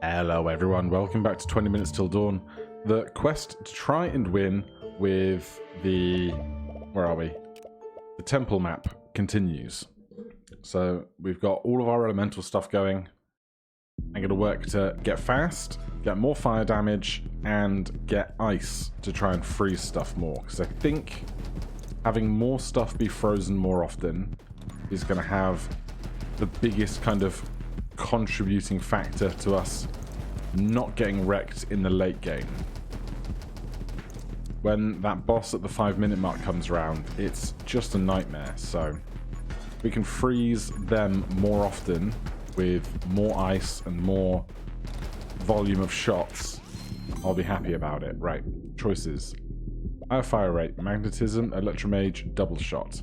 Hello everyone, welcome back to 20 Minutes Till Dawn. The quest to try and win with the... where are we? The temple map continues. So we've got all of our elemental stuff going. I'm going to work to get fast, get more fire damage, and get ice to try and freeze stuff more. Because I think having more stuff be frozen more often is going to have the biggest kind of contributing factor to us not getting wrecked in the late game. When that boss at the 5-minute mark comes around, it's just a nightmare. So we can freeze them more often with more ice and more volume of shots. I'll be happy about it. Right, choices. Higher fire rate, magnetism, electromage, double shot.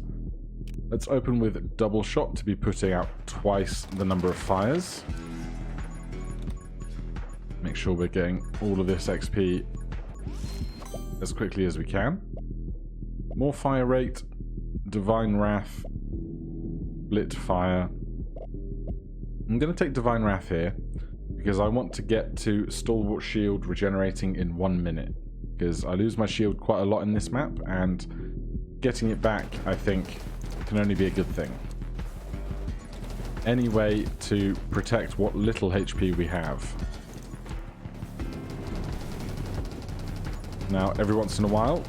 Let's open with double shot to be putting out twice the number of fires. Make sure we're getting all of this XP as quickly as we can. More fire rate, divine wrath, blit fire. I'm going to take divine wrath here because I want to get to stalwart shield regenerating in 1 minute, because I lose my shield quite a lot in this map, and getting it back, I think, can only be a good thing. Any way to protect what little HP we have. Now, every once in a while,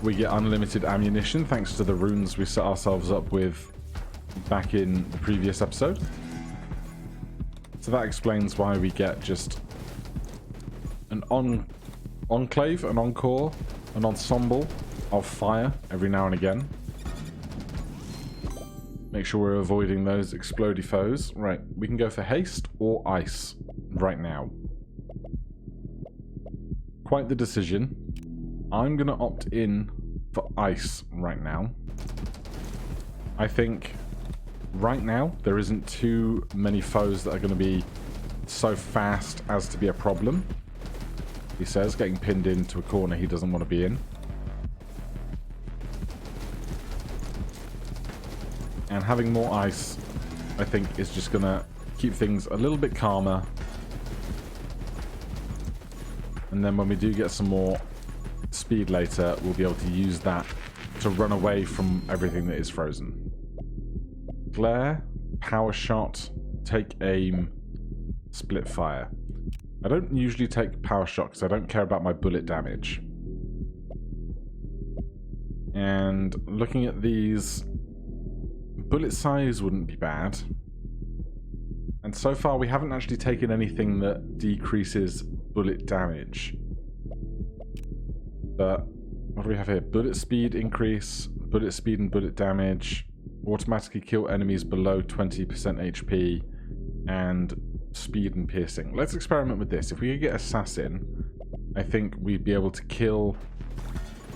we get unlimited ammunition thanks to the runes we set ourselves up with back in the previous episode. So that explains why we get just an enclave, an encore, an ensemble of fire every now and again. Make sure we're avoiding those explodey foes. Right, we can go for haste or ice right now. Quite the decision. I'm going to opt in for ice right now. I think right now there isn't too many foes that are going to be so fast as to be a problem. He says, getting pinned into a corner he doesn't want to be in. And having more ice, I think, is just going to keep things a little bit calmer. And then when we do get some more speed later, we'll be able to use that to run away from everything that is frozen. Glare, power shot, take aim, split fire. I don't usually take power shot because I don't care about my bullet damage. And looking at these, bullet size wouldn't be bad. And so far we haven't actually taken anything that decreases bullet damage. But what do we have here? Bullet speed increase, bullet speed and bullet damage, automatically kill enemies below 20% HP, and speed and piercing. Let's experiment with this. If we could get assassin, I think we'd be able to kill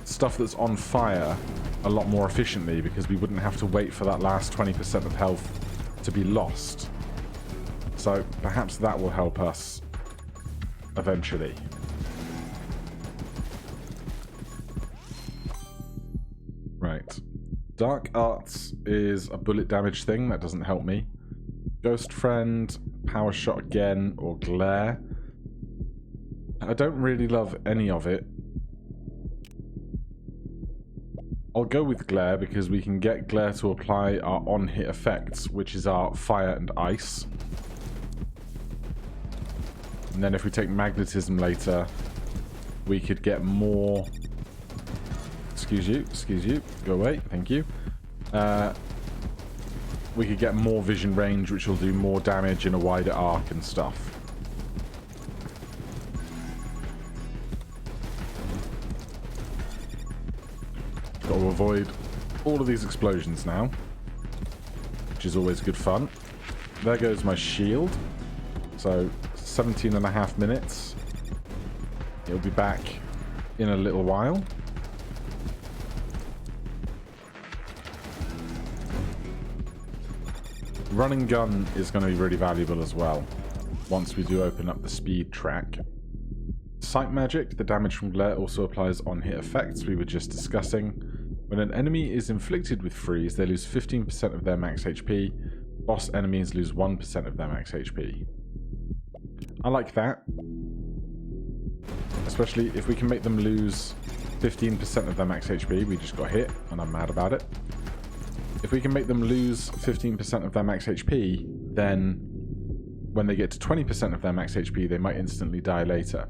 stuff that's on fire a lot more efficiently, because we wouldn't have to wait for that last 20% of health to be lost. So perhaps that will help us eventually. Right. Dark Arts is a bullet damage thing. That doesn't help me. Ghost Friend, Power Shot again, or Glare. I don't really love any of it. I'll go with Glare because we can get Glare to apply our on-hit effects, which is our fire and ice. And then if we take magnetism later, we could get more... excuse you, go away, thank you. We could get more vision range, which will do more damage in a wider arc and stuff. Got to avoid all of these explosions now, which is always good fun. There goes my shield. So 17.5 minutes. It'll be back in a little while. Run and gun is going to be really valuable as well once we do open up the speed track. Sight magic, the damage from glare also applies on hit effects we were just discussing. When an enemy is inflicted with freeze, they lose 15% of their max HP. Boss enemies lose 1% of their max HP. I like that. Especially if we can make them lose 15% of their max HP. We just got hit, and I'm mad about it. If we can make them lose 15% of their max HP, then when they get to 20% of their max HP, they might instantly die later.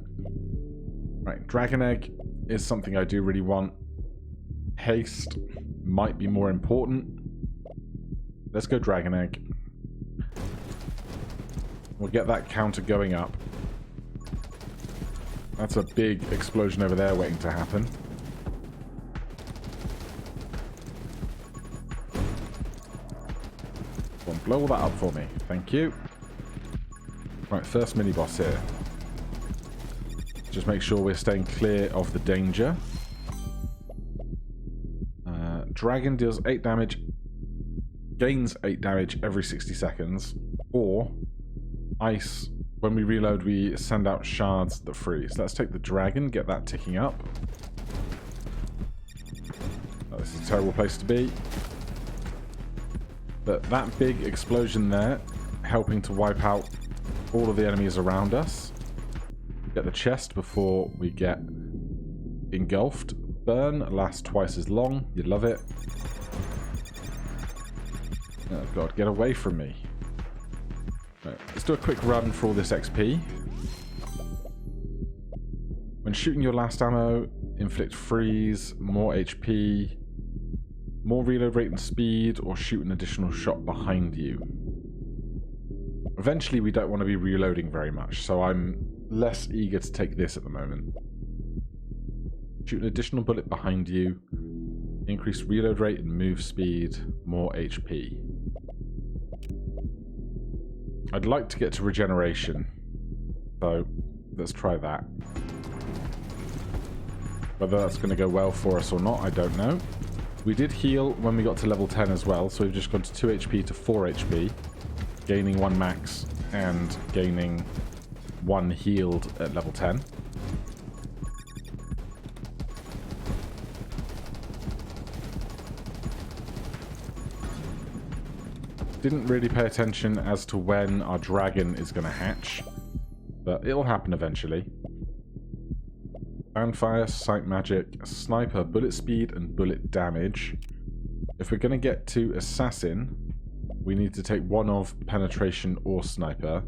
Right, Dragon Egg is something I do really want. Haste might be more important. Let's go Dragon Egg. We'll get that counter going up. That's a big explosion over there waiting to happen. Come on, blow all that up for me. Thank you. Right, first mini-boss here. Just make sure we're staying clear of the danger. Dragon deals 8 damage, gains 8 damage every 60 seconds, or Ice, when we reload, we send out shards that freeze. Let's take the dragon, get that ticking up. Oh, this is a terrible place to be. But that big explosion there, helping to wipe out all of the enemies around us. Get the chest before we get engulfed. Burn lasts twice as long. You love it. Oh god, get away from me. Right, let's do a quick run for all this XP. When shooting your last ammo, inflict freeze, more HP, more reload rate and speed, or shoot an additional shot behind you. Eventually we don't want to be reloading very much, so I'm less eager to take this at the moment. Shoot an additional bullet behind you, increase reload rate and move speed, more HP. I'd like to get to regeneration, so let's try that. Whether that's going to go well for us or not, I don't know. We did heal when we got to level 10 as well, so we've just gone to 2 HP to 4 HP, gaining 1 max and gaining 1 healed at level 10. Didn't really pay attention as to when our dragon is going to hatch, but it'll happen eventually. Fire, sight magic, sniper, bullet speed, and bullet damage. If we're going to get to assassin, we need to take one of penetration or sniper.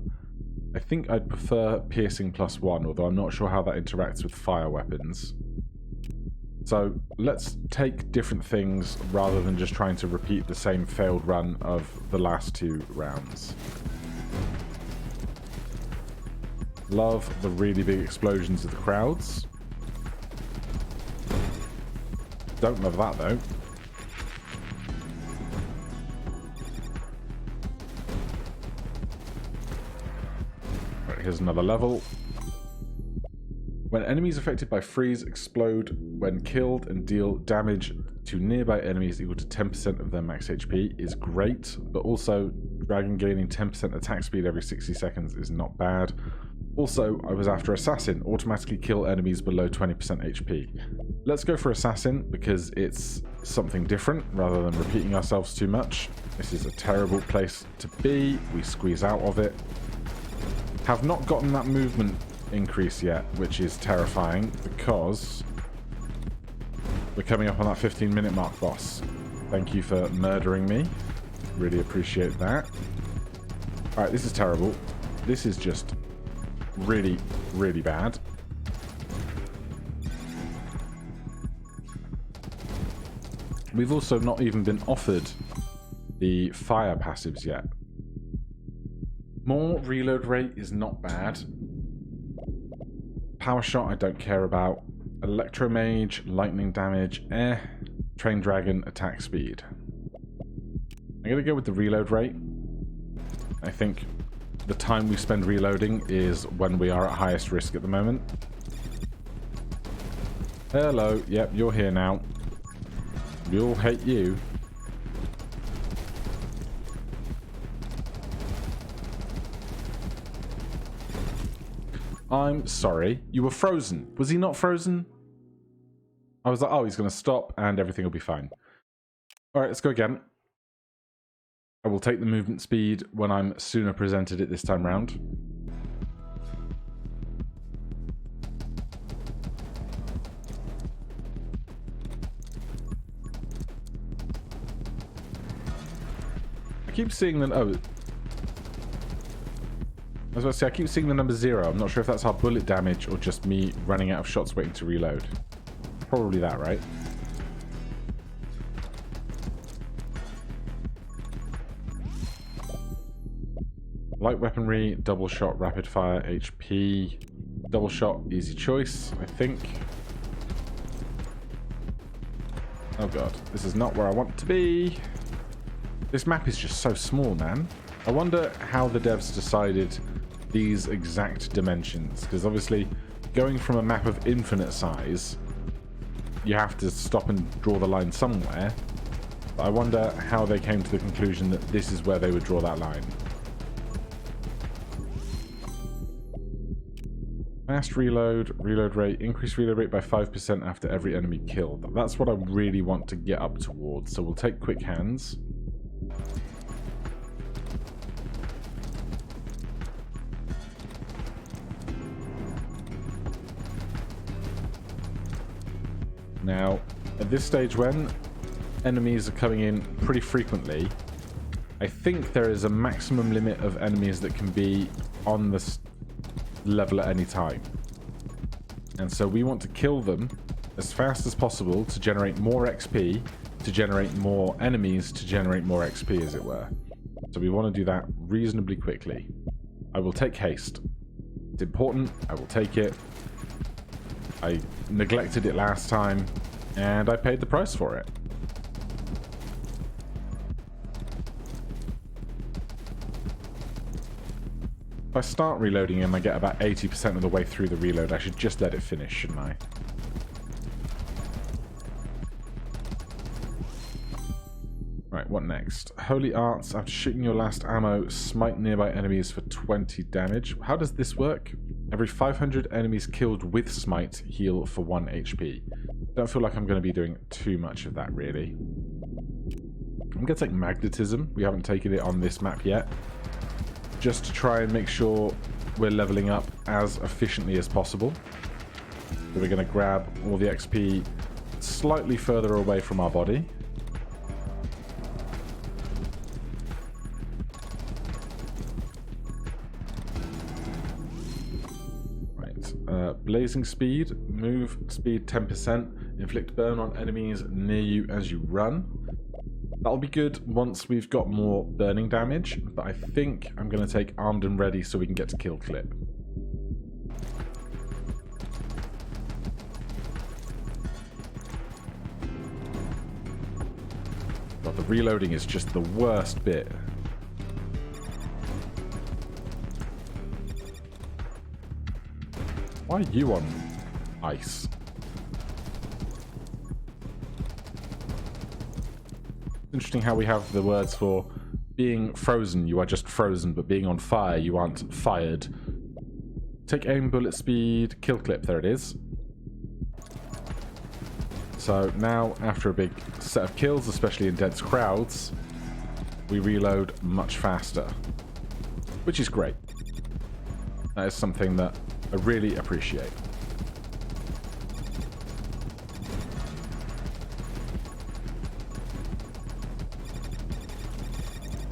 I think I'd prefer piercing +1, although I'm not sure how that interacts with fire weapons. So let's take different things rather than just trying to repeat the same failed run of the last 2 rounds. Love the really big explosions of the crowds. Don't love that though. Right, here's another level. When enemies affected by freeze explode when killed and deal damage to nearby enemies equal to 10% of their max HP is great, but also dragon gaining 10% attack speed every 60 seconds is not bad. Also, I was after assassin, automatically kill enemies below 20% HP. Let's go for assassin because it's something different rather than repeating ourselves too much. This is a terrible place to be. We squeeze out of it. Have not gotten that movement increase yet, which is terrifying because we're coming up on that 15-minute mark, boss. Thank you for murdering me. Really appreciate that. Alright, this is terrible. This is just really, really bad. We've also not even been offered the fire passives yet. More reload rate is not bad. Power shot I don't care about. Electromage, lightning damage, train dragon, attack speed. I'm gonna go with the reload rate. I think the time we spend reloading is when we are at highest risk at the moment. Hello, yep, you're here now. We all hate you. I'm sorry. You were frozen. Was he not frozen? I was like, oh, he's going to stop and everything will be fine. All right, let's go again. I will take the movement speed when I'm sooner presented it this time round. keep seeing the... Oh. I was about to say, I keep seeing the number 0. I'm not sure if that's our bullet damage or just me running out of shots waiting to reload. Probably that, right? Light weaponry, double shot, rapid fire, HP. Double shot, easy choice, I think. Oh god, this is not where I want to be. This map is just so small, man. I wonder how the devs decided these exact dimensions, because obviously going from a map of infinite size, you have to stop and draw the line somewhere. But I wonder how they came to the conclusion that this is where they would draw that line. Fast reload, reload rate, increase reload rate by 5% after every enemy killed. That's what I really want to get up towards, so we'll take quick hands. Now, at this stage when enemies are coming in pretty frequently, I think there is a maximum limit of enemies that can be on the level at any time. And so we want to kill them as fast as possible to generate more XP, to generate more enemies, to generate more XP, as it were. So we want to do that reasonably quickly. I will take haste. It's important. I will take it. I neglected it last time, and I paid the price for it. If I start reloading him, I get about 80% of the way through the reload. I should just let it finish, shouldn't I? Right, what next? Holy Arts. After shooting your last ammo, smite nearby enemies for 20 damage. How does this work? Every 500 enemies killed with smite heal for 1 HP. Don't feel like I'm going to be doing too much of that, really. I'm going to take magnetism. We haven't taken it on this map yet. Just to try and make sure we're leveling up as efficiently as possible. So we're going to grab all the XP slightly further away from our body. Blazing speed, move speed 10%, inflict burn on enemies near you as you run. That'll be good once we've got more burning damage, but I think I'm going to take armed and ready so we can get to kill clip. God, the reloading is just the worst bit. Why are you on ice? Interesting how we have the words for being frozen, you are just frozen, but being on fire, you aren't fired. Take aim, bullet speed, kill clip, there it is. So now, after a big set of kills, especially in dense crowds, we reload much faster, which is great. That is something that I really appreciate.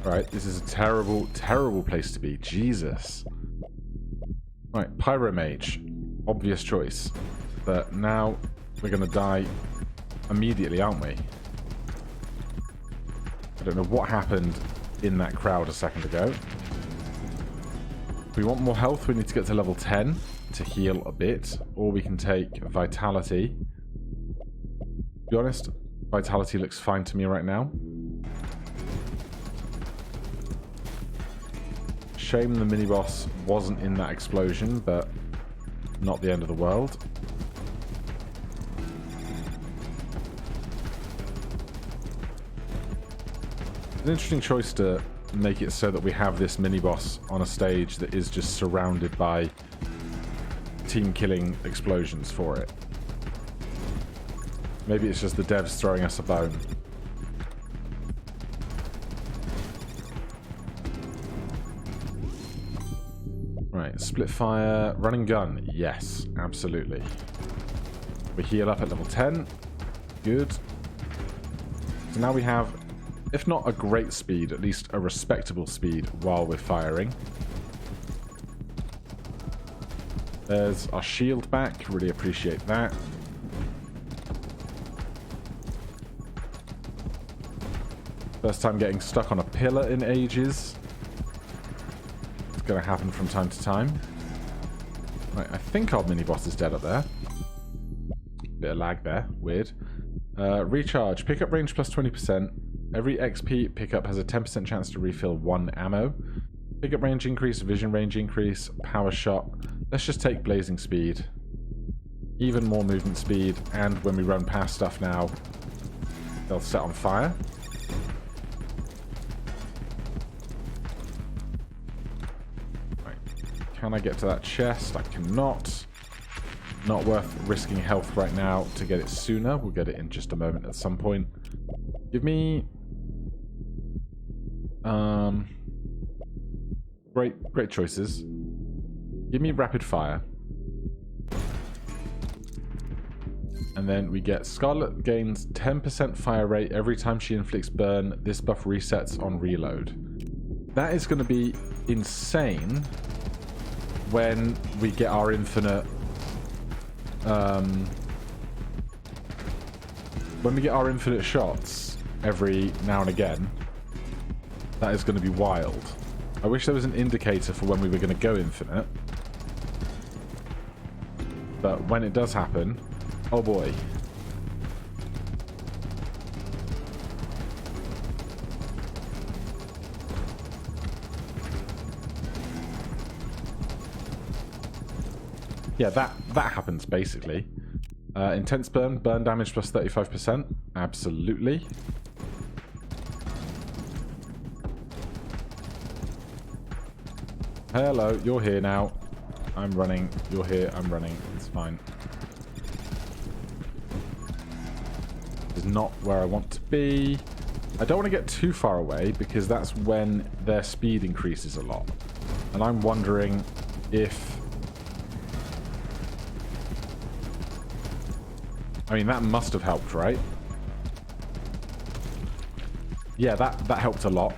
Alright, this is a terrible, terrible place to be. Jesus. Right, Pyromage. Obvious choice. But now we're going to die immediately, aren't we? I don't know what happened in that crowd a second ago. If we want more health, we need to get to level 10 to heal a bit. Or we can take Vitality. To be honest, Vitality looks fine to me right now. Shame the mini-boss wasn't in that explosion, but not the end of the world. It's an interesting choice to make it so that we have this mini-boss on a stage that is just surrounded by team-killing explosions for it. Maybe it's just the devs throwing us a bone. Right, split fire, running gun. Yes, absolutely. We heal up at level 10. Good. So now we have if not a great speed, at least a respectable speed while we're firing. There's our shield back. Really appreciate that. First time getting stuck on a pillar in ages. It's going to happen from time to time. Right, I think our mini-boss is dead up there. Bit of lag there. Weird. Recharge. Pickup range plus 20%. Every XP pickup has a 10% chance to refill 1 ammo. Pickup range increase, vision range increase, power shot. Let's just take blazing speed. Even more movement speed, and when we run past stuff now, they'll set on fire. Right. Can I get to that chest? I cannot. Not worth risking health right now to get it sooner. We'll get it in just a moment at some point. Give me... Great choices. Give me rapid fire. And then we get Scarlet gains 10% fire rate every time she inflicts burn. This buff resets on reload. That is going to be insane when we get our infinite... when we get our infinite shots every now and again. That is going to be wild. I wish there was an indicator for when we were going to go infinite. But when it does happen, oh boy. Yeah, that happens basically. Intense burn damage plus 35%. Absolutely. Hello, you're here now. I'm running. You're here, I'm running. It's fine. This is not where I want to be. I don't want to get too far away because that's when their speed increases a lot. And I'm wondering if... I mean, that must have helped, right? Yeah, that helped a lot.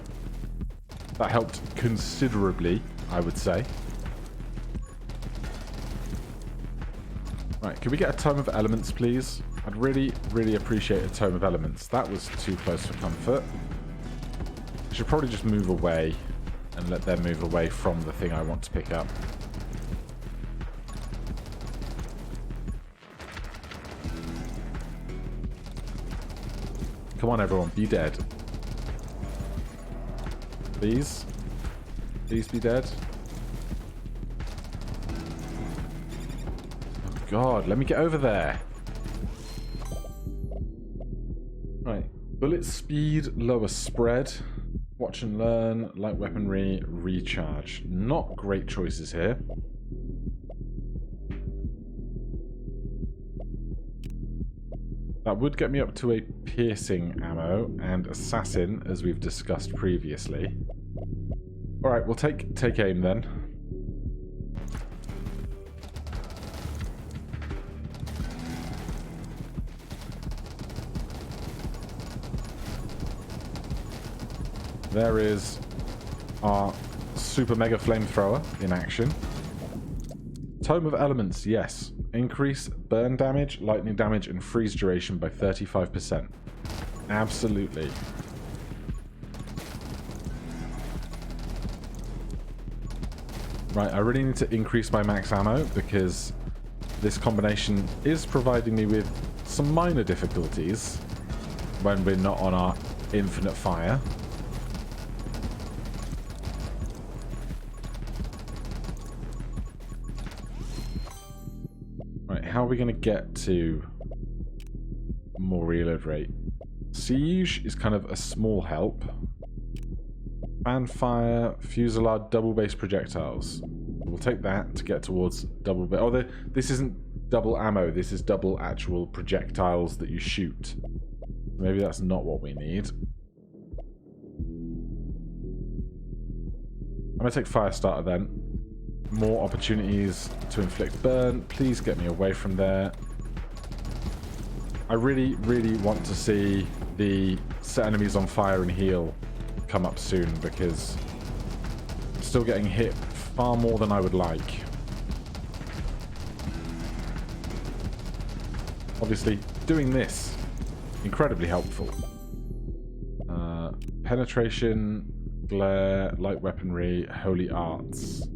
That helped considerably, I would say. Right, can we get a Tome of Elements, please? I'd really, really appreciate a Tome of Elements. That was too close for comfort. I should probably just move away and let them move away from the thing I want to pick up. Come on, everyone, be dead. Please? Please be dead. Oh god, let me get over there. Right. Bullet speed, lower spread. Watch and learn, light weaponry, recharge. Not great choices here. That would get me up to a piercing ammo and assassin, as we've discussed previously. Alright, we'll take aim then. There is our super mega flamethrower in action. Tome of Elements, yes. Increase burn damage, lightning damage, and freeze duration by 35%. Absolutely. Right, I really need to increase my max ammo because this combination is providing me with some minor difficulties when we're not on our infinite fire. Right, how are we going to get to more reload rate? Siege is kind of a small help. Fanfire, fusillade, double base projectiles. We'll take that to get towards double base. Oh, this isn't double ammo. This is double actual projectiles that you shoot. Maybe that's not what we need. I'm going to take Firestarter then. More opportunities to inflict burn. Please get me away from there. I really, really want to see the set enemies on fire and heal come up soon, because I'm still getting hit far more than I would like. Obviously, doing this, incredibly helpful. Penetration, glare, light weaponry, holy arts.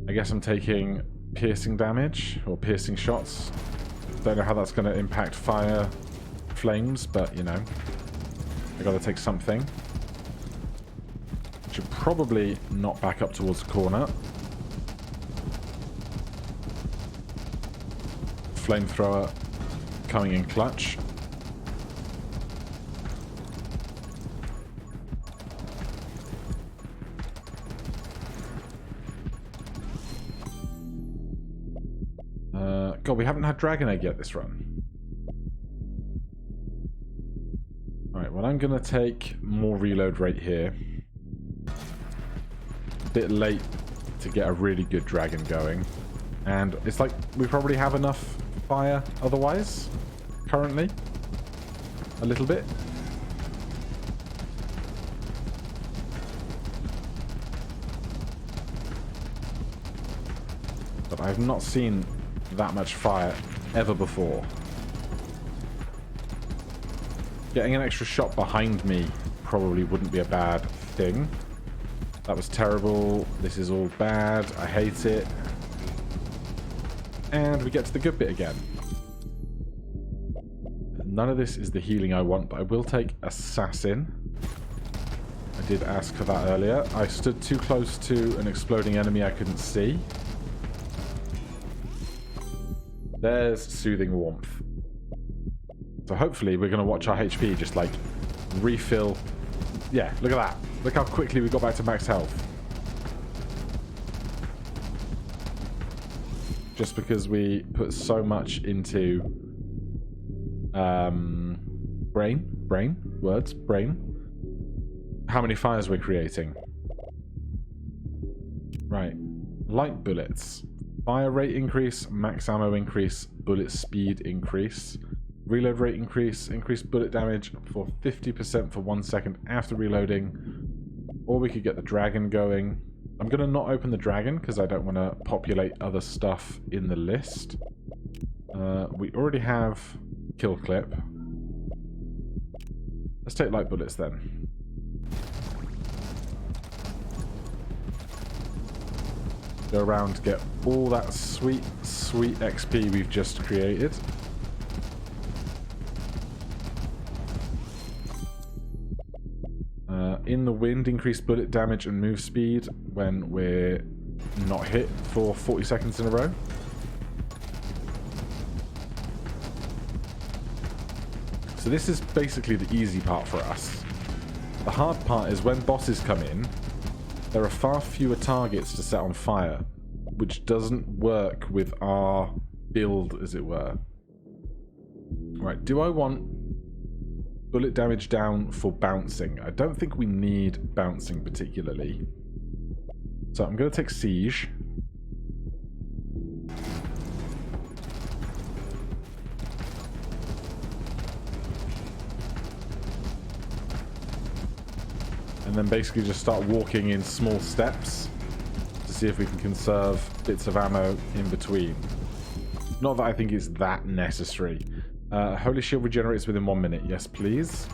I guess I'm taking piercing damage, or piercing shots. Don't know how that's going to impact fire flames, but, you know, I gotta take something. Should probably not back up towards the corner. Flamethrower coming in clutch. God, we haven't had Dragon Egg yet this run. Alright, well, I'm going to take more reload rate here. A bit late to get a really good dragon going. And it's like we probably have enough fire otherwise, currently. A little bit. But I've not seen that much fire ever before. Getting an extra shot behind me probably wouldn't be a bad thing. That was terrible. This is all bad. I hate it. And we get to the good bit again. None of this is the healing I want, but I will take Assassin. I did ask for that earlier. I stood too close to an exploding enemy I couldn't see. There's Soothing Warmth. So hopefully we're going to watch our HP just like refill. Yeah, look at that. Look how quickly we got back to max health. Just because we put so much into brain. How many fires we're creating. Right. Light bullets. Fire rate increase, max ammo increase, bullet speed increase, reload rate increase, increased bullet damage for 50% for 1 second after reloading, or we could get the dragon going. I'm going to not open the dragon because I don't want to populate other stuff in the list. We already have kill clip. Let's take light bullets then. Go around to get all that sweet XP we've just created. In the wind, increase bullet damage and move speed when we're not hit for 40 seconds in a row. So this is basically the easy part for us. The hard part is when bosses come in, there are far fewer targets to set on fire, which doesn't work with our build, as it were. Right, do I want bullet damage down for bouncing? I don't think we need bouncing particularly. So I'm going to take Siege. And then basically just start walking in small steps to see if we can conserve bits of ammo in between. Not that I think it's that necessary. Holy Shield regenerates within 1 minute. Yes, please.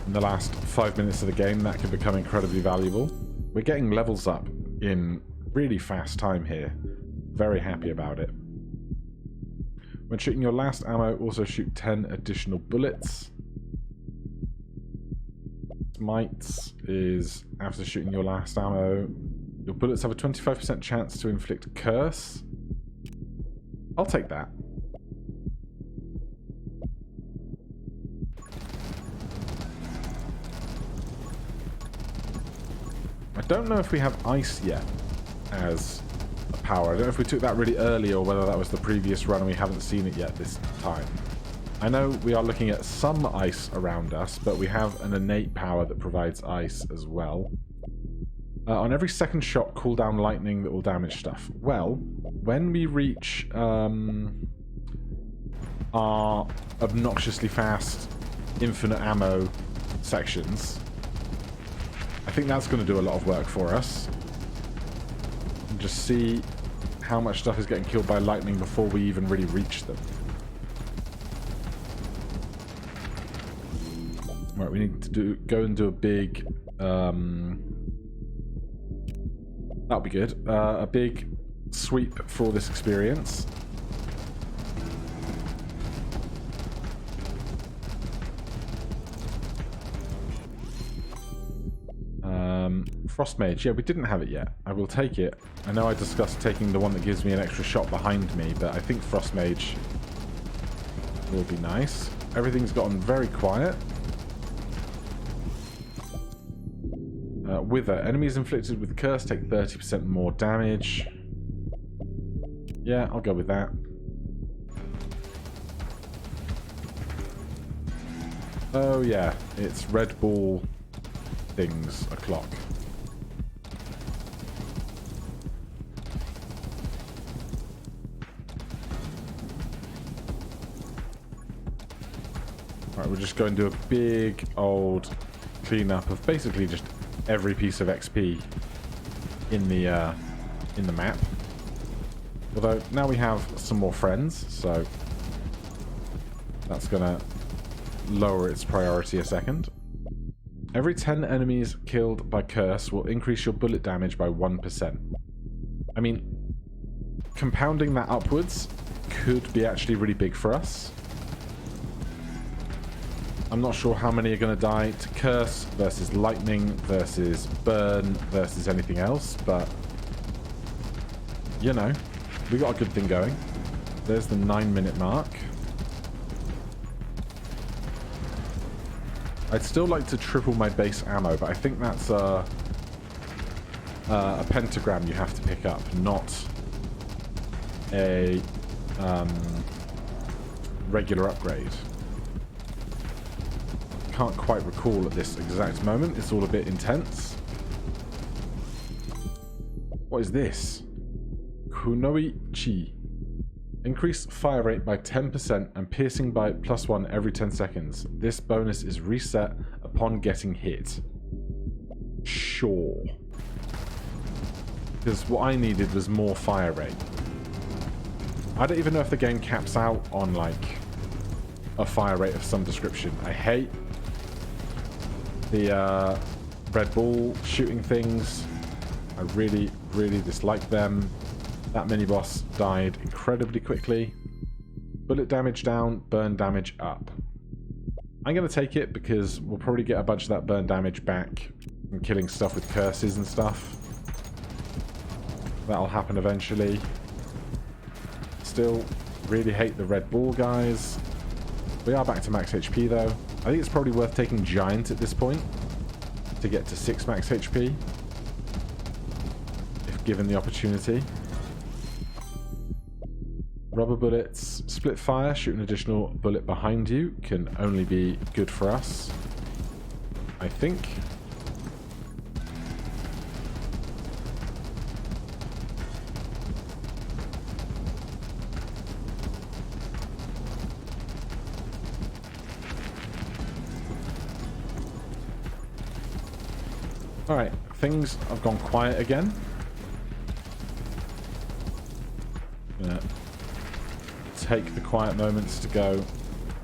In the last 5 minutes of the game, that can become incredibly valuable. We're getting levels up in really fast time here. Very happy about it. When shooting your last ammo, also shoot 10 additional bullets. Smites is after shooting your last ammo. Your bullets have a 25% chance to inflict curse. I'll take that. I don't know if we have ice yet as a power. I don't know if we took that really early or whether that was the previous run and we haven't seen it yet this time. I know we are looking at some ice around us, but we have an innate power that provides ice as well. On every second shot, cool down lightning that will damage stuff. Well, when we reach are obnoxiously fast, infinite ammo sections. I think that's going to do a lot of work for us. And just see how much stuff is getting killed by lightning before we even really reach them. Right, we need to go and do a big... that'll be good. A big sweep for this experience. Frost Mage. Yeah, we didn't have it yet. I will take it. I know I discussed taking the one that gives me an extra shot behind me, but I think Frost Mage will be nice. Everything's gotten very quiet. Wither. Enemies inflicted with curse take 30% more damage. Yeah, I'll go with that. Oh yeah, it's red ball things o'clock. Right, we'll just go and do a big old cleanup of basically just every piece of XP in the map. Although now we have some more friends, so that's gonna lower its priority a second. Every 10 enemies killed by curse will increase your bullet damage by 1%. I mean, compounding that upwards could be actually really big for us. I'm not sure how many are going to die to curse versus lightning versus burn versus anything else, but you know, we got a good thing going. There's the 9-minute mark. I'd still like to triple my base ammo, but I think that's a pentagram you have to pick up, not a regular upgrade. Can't quite recall at this exact moment. It's all a bit intense. What is this? Kunoi Chi. Increase fire rate by 10% and piercing by +1 every 10 seconds. This bonus is reset upon getting hit. Sure. Because what I needed was more fire rate. I don't even know if the game caps out on, like, a fire rate of some description. I hate the red ball shooting things. I really, really dislike them. That mini-boss died incredibly quickly. Bullet damage down, burn damage up. I'm going to take it because we'll probably get a bunch of that burn damage back from killing stuff with curses and stuff. That'll happen eventually. Still, really hate the red ball guys. We are back to max HP though. I think it's probably worth taking Giant at this point to get to 6 max HP. If given the opportunity. Rubber bullets, split fire, shoot an additional bullet behind you can only be good for us, I think. Alright, things have gone quiet again. Take the quiet moments to go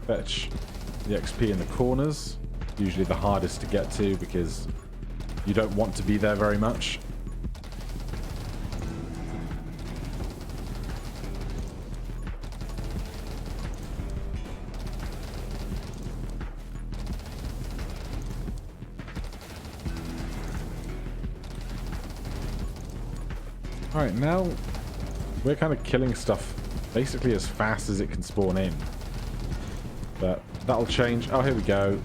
fetch the XP in the corners. Usually the hardest to get to because you don't want to be there very much. Alright, now we're kind of killing stuff basically as fast as it can spawn in. But that'll change. Oh, here we go.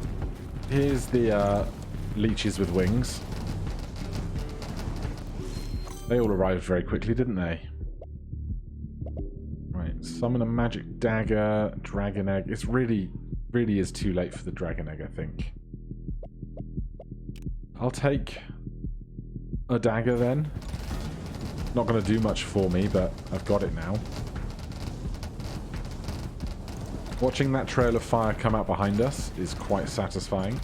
Here's the leeches with wings. They all arrived very quickly, didn't they? Right, summon a magic dagger, dragon egg. It's really is too late for the dragon egg, I think. I'll take a dagger then. Not going to do much for me, but I've got it now. Watching that trail of fire come out behind us is quite satisfying.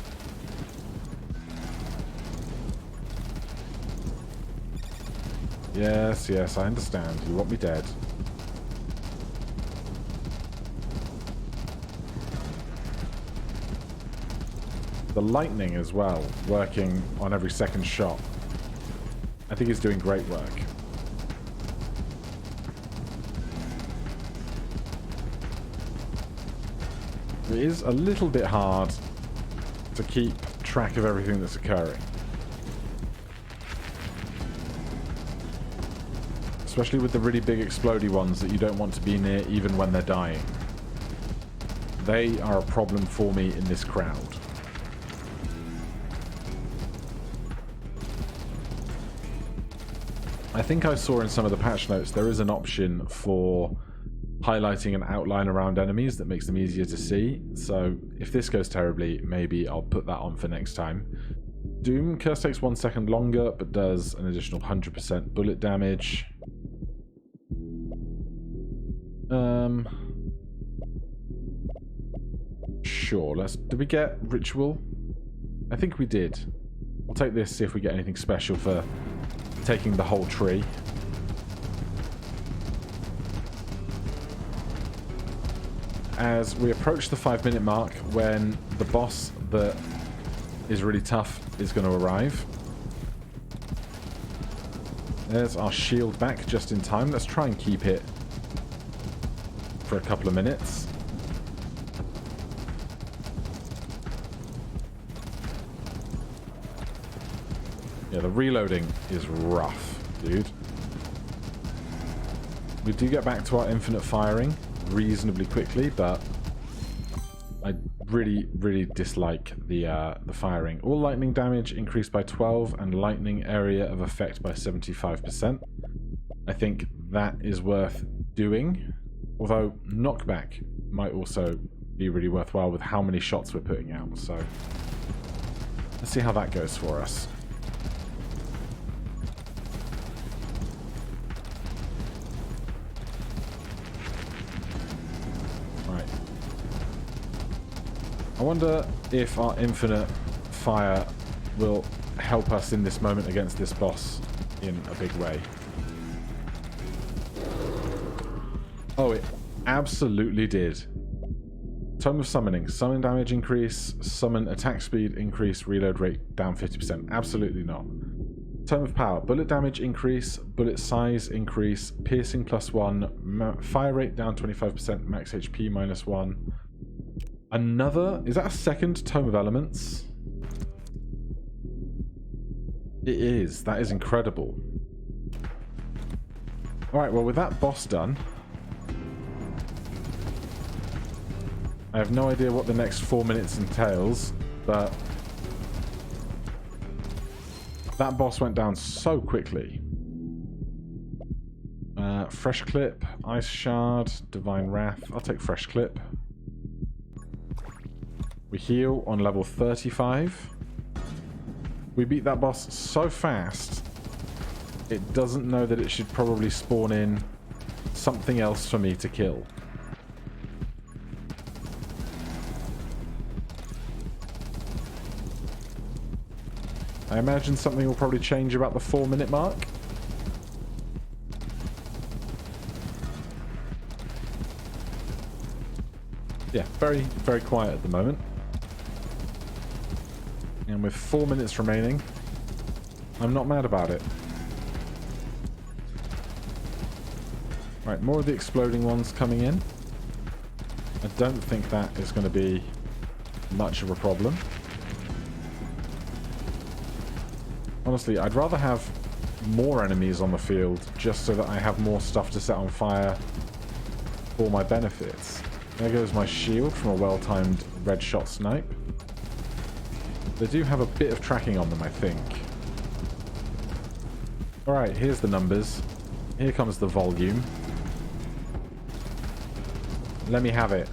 Yes, yes, I understand. You want me dead. The lightning as well, working on every second shot. I think he's doing great work. It is a little bit hard to keep track of everything that's occurring. Especially with the really big explodey ones that you don't want to be near even when they're dying. They are a problem for me in this crowd. I think I saw in some of the patch notes there is an option for highlighting an outline around enemies that makes them easier to see. So if this goes terribly, maybe I'll put that on for next time. Doom Curse takes 1 second longer, but does an additional 100% bullet damage. Sure, did we get Ritual? I think we did. We'll take this, see if we get anything special for taking the whole tree. As we approach the 5-minute mark, when the boss that is really tough is going to arrive. There's our shield back just in time. Let's try and keep it for a couple of minutes. Yeah, the reloading is rough, dude. We do get back to our infinite firing reasonably quickly, but I really dislike the firing. All lightning damage increased by 12 and lightning area of effect by 75%. I think that is worth doing, although knockback might also be really worthwhile with how many shots we're putting out. So let's see how that goes for us. I wonder if our infinite fire will help us in this moment against this boss in a big way. Oh, it absolutely did. Tome of Summoning. Summon damage increase, summon attack speed increase, reload rate down 50%. Absolutely not. Tome of Power. Bullet damage increase, bullet size increase, piercing +1, fire rate down 25%, max HP -1. Another... Is that a second Tome of Elements? It is. That is incredible. Alright, well, with that boss done, I have no idea what the next 4 minutes entails, but that boss went down so quickly. Fresh Clip, Ice Shard, Divine Wrath. I'll take Fresh Clip. We heal on level 35. We beat that boss so fast, it doesn't know that it should probably spawn in something else for me to kill. I imagine something will probably change about the 4-minute mark. Yeah, very, very quiet at the moment. And with 4 minutes remaining, I'm not mad about it. Right, more of the exploding ones coming in. I don't think that is going to be much of a problem. Honestly, I'd rather have more enemies on the field just so that I have more stuff to set on fire for my benefits. There goes my shield from a well-timed red shot snipe. They do have a bit of tracking on them, I think. Alright, here's the numbers. Here comes the volume. Let me have it.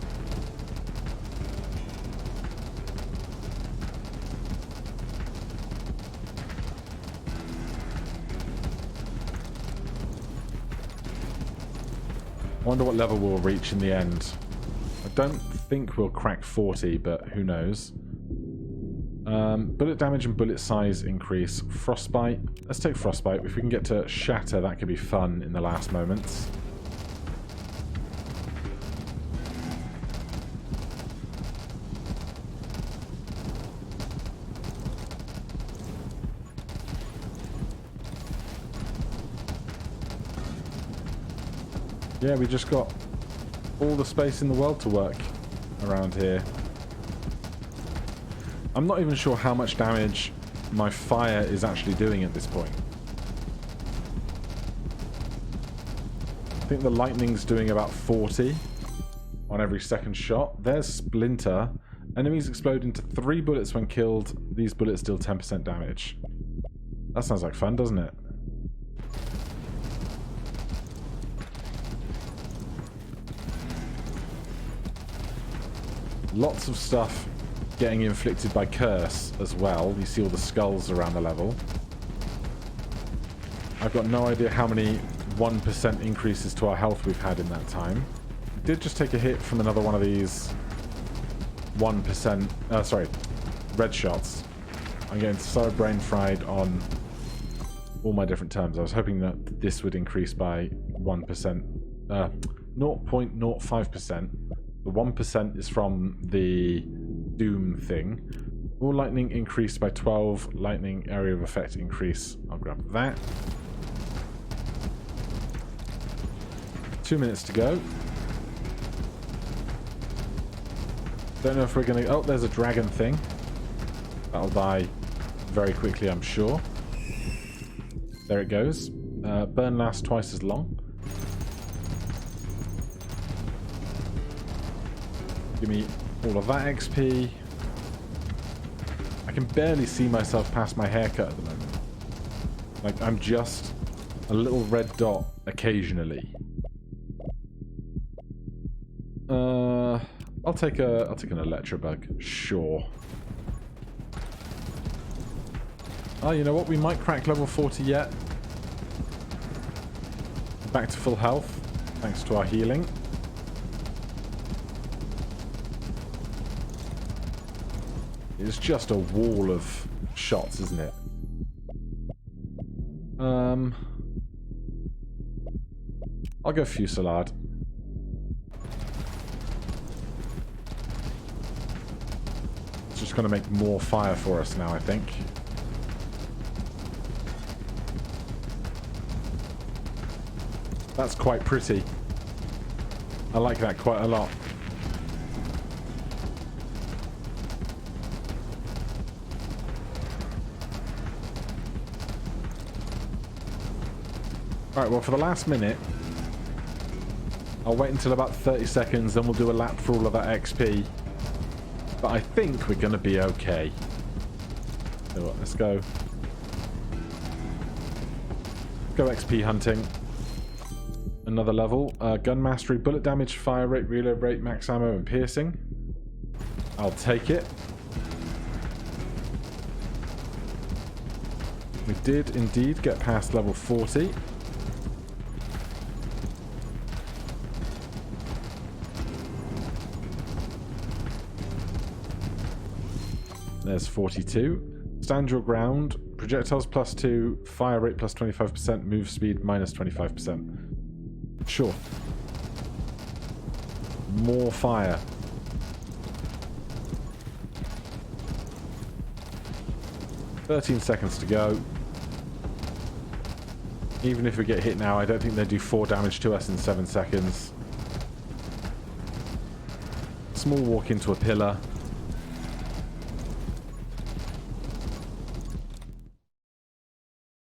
I wonder what level we'll reach in the end. I don't think we'll crack 40, but who knows. Bullet damage and bullet size increase. Frostbite. Let's take Frostbite. If we can get to Shatter, that could be fun in the last moments. Yeah, we just got all the space in the world to work around here. I'm not even sure how much damage my fire is actually doing at this point. I think the lightning's doing about 40 on every second shot. There's Splinter. Enemies explode into 3 bullets when killed. These bullets deal 10% damage. That sounds like fun, doesn't it? Lots of stuff getting inflicted by curse as well. You see all the skulls around the level. I've got no idea how many 1% increases to our health we've had in that time. Did just take a hit from another one of these 1%, sorry, red shots. I'm getting so brain fried on all my different terms. I was hoping that this would increase by 1%, 0.05%. The 1% is from the Doom thing. All lightning increased by 12. Lightning area of effect increase. I'll grab that. 2 minutes to go. Don't know if we're going to... Oh, there's a dragon thing. That'll die very quickly, I'm sure. There it goes. Burn lasts twice as long. Give me all of that XP. I can barely see myself past my haircut at the moment. Like, I'm just a little red dot occasionally. I'll take an Electrobug. Sure. Oh, you know what? We might crack level 40 yet. Back to full health, thanks to our healing. It's just a wall of shots, isn't it? I'll go Fusillade. It's just going to make more fire for us now, I think. That's quite pretty. I like that quite a lot. Alright, well, for the last minute, I'll wait until about 30 seconds, then we'll do a lap for all of that XP. But I think we're going to be okay. So what, let's go. Go XP hunting. Another level. Gun mastery, bullet damage, fire rate, reload rate, max ammo, and piercing. I'll take it. We did indeed get past level 40. There's 42. Stand your ground. Projectiles +2. Fire rate +25%. Move speed -25%. Sure. More fire. $13 seconds to go. Even if we get hit now, I don't think they do 4 damage to us in 7 seconds. Small walk into a pillar.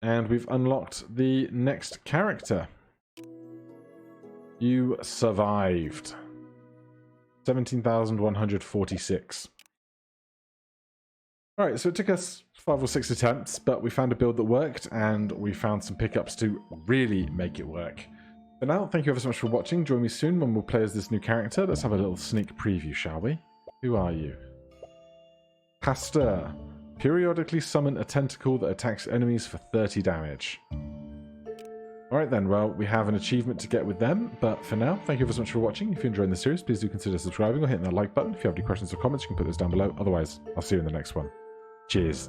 And we've unlocked the next character. You survived. 17,146. Alright, so it took us 5 or 6 attempts, but we found a build that worked, and we found some pickups to really make it work. For now, thank you ever so much for watching. Join me soon when we'll play as this new character. Let's have a little sneak preview, shall we? Who are you? Pasteur. Periodically summon a tentacle that attacks enemies for 30 damage. Alright then, well, we have an achievement to get with them, but for now, thank you so much for watching. If you're enjoying the series, please do consider subscribing or hitting that like button. If you have any questions or comments, you can put those down below. Otherwise, I'll see you in the next one. Cheers.